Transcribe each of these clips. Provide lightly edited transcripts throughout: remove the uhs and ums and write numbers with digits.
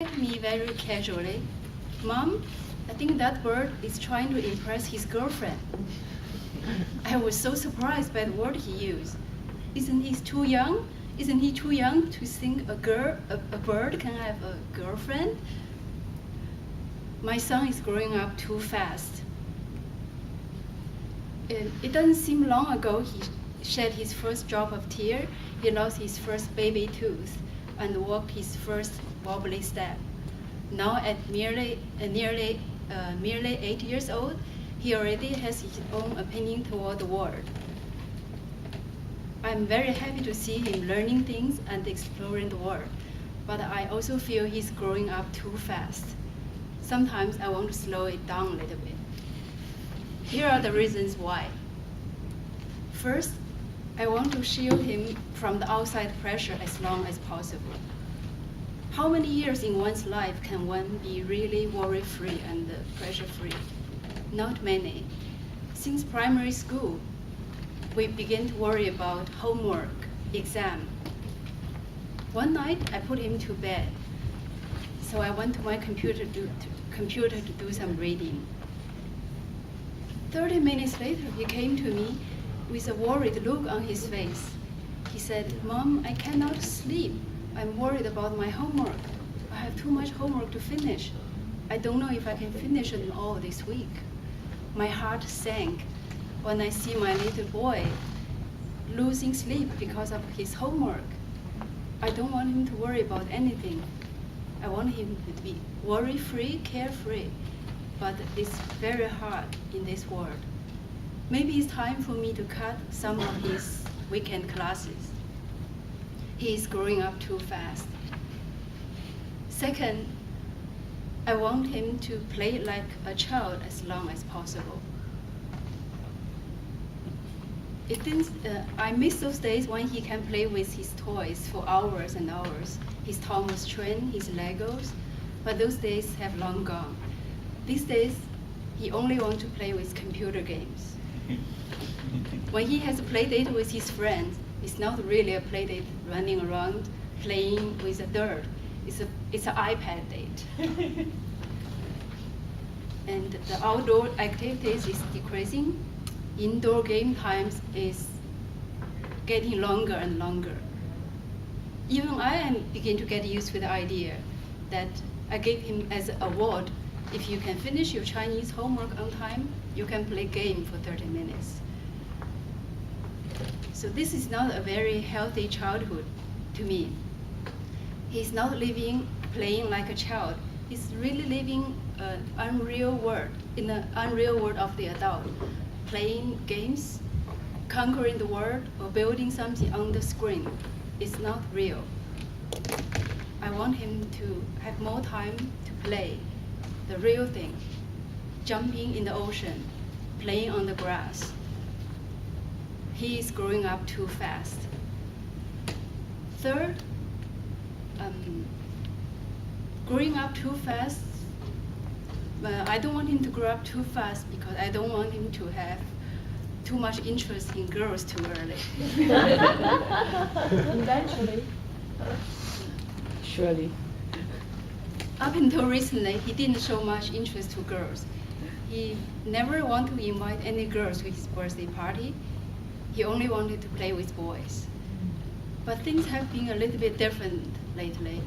at me very casually. Mom, I think that bird is trying to impress his girlfriend. I was so surprised by the word he used. Isn't he too young? Isn't he too young to think a bird can have a girlfriend? My son is growing up too fast. It doesn't seem long ago he shed his first drop of tear, he lost his first baby tooth, and walked his first wobbly step. Now at nearly 8 years old, he already has his own opinion toward the world. I'm very happy to see him learning things and exploring the world, but I also feel he's growing up too fast. Sometimes I want to slow it down a little bit. Here are the reasons why. First, I want to shield him from the outside pressure as long as possible. How many years in one's life can one be really worry-free and pressure-free? Not many. Since primary school, we begin to worry about homework, exam. One night, I put him to bed, so I went to my computer to do some reading. 30 minutes later, he came to me with a worried look on his face. He said, "Mom, I cannot sleep. I'm worried about my homework. I have too much homework to finish. I don't know if I can finish it all this week." My heart sank when I see my little boy losing sleep because of his homework. I don't want him to worry about anything. I want him to be worry-free, carefree, but it's very hard in this world. Maybe it's time for me to cut some of his weekend classes. He is growing up too fast. Second, I want him to play like a child as long as possible. I miss those days when he can play with his toys for hours and hours, his Thomas Train, his Legos, but those days have long gone. These days, he only wants to play with computer games. When he has a play date with his friends, it's not really a play date running around playing with the dirt. It's an iPad date. And the outdoor activities is decreasing. Indoor game times is getting longer and longer. Even I am beginning to get used to the idea that I gave him as an award. If you can finish your Chinese homework on time, you can play game for 30 minutes. So this is not a very healthy childhood to me. He's not playing like a child. He's really living an unreal world, in the unreal world of the adult. Playing games, conquering the world, or building something on the screen. It's not real. I want him to have more time to play the real thing, jumping in the ocean, playing on the grass. He is growing up too fast. Third, growing up too fast, I don't want him to grow up too fast because I don't want him to have too much interest in girls too early. Eventually. Surely. Up until recently, he didn't show much interest to girls. He never wanted to invite any girls to his birthday party. He only wanted to play with boys. But things have been a little bit different lately.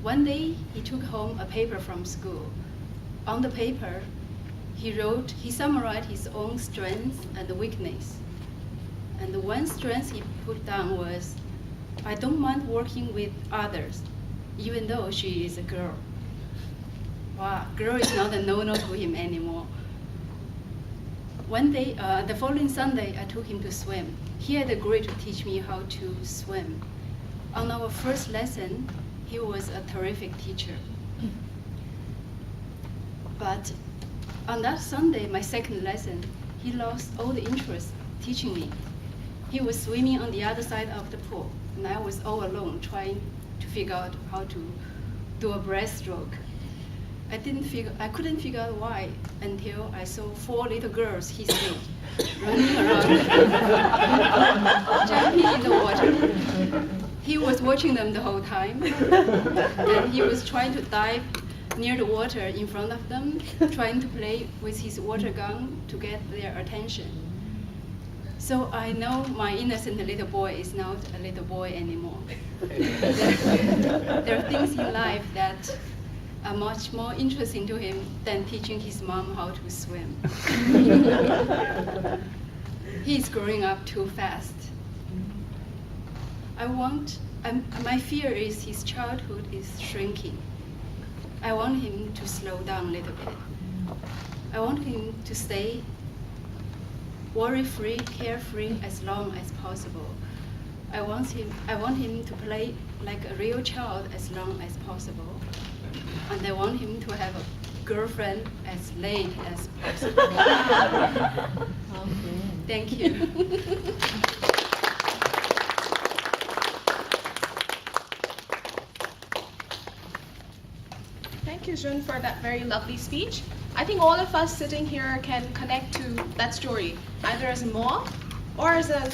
One day, he took home a paper from school. On the paper, he summarized his own strengths and weakness. And the one strength he put down was, "I don't mind working with others, even though she is a girl." Wow, girl is not a no-no to him anymore. One day, the following Sunday, I took him to swim. He had agreed to teach me how to swim. On our first lesson, he was a terrific teacher. But on that Sunday, my second lesson, he lost all the interest teaching me. He was swimming on the other side of the pool, and I was all alone trying to figure out how to do a breaststroke. I couldn't figure out why until I saw 4 little girls his age running around, jumping in the water. He was watching them the whole time. And he was trying to dive near the water in front of them, trying to play with his water gun to get their attention. So I know my innocent little boy is not a little boy anymore. There are things in life that are much more interesting to him than teaching his mom how to swim. He's growing up too fast. My fear is his childhood is shrinking. I want him to slow down a little bit. I want him to stay worry-free, carefree as long as possible. I want him to play like a real child as long as possible. And I want him to have a girlfriend as late as possible. Thank you. Thank you, Jun, for that very lovely speech. I think all of us sitting here can connect to that story, either as a mom or as a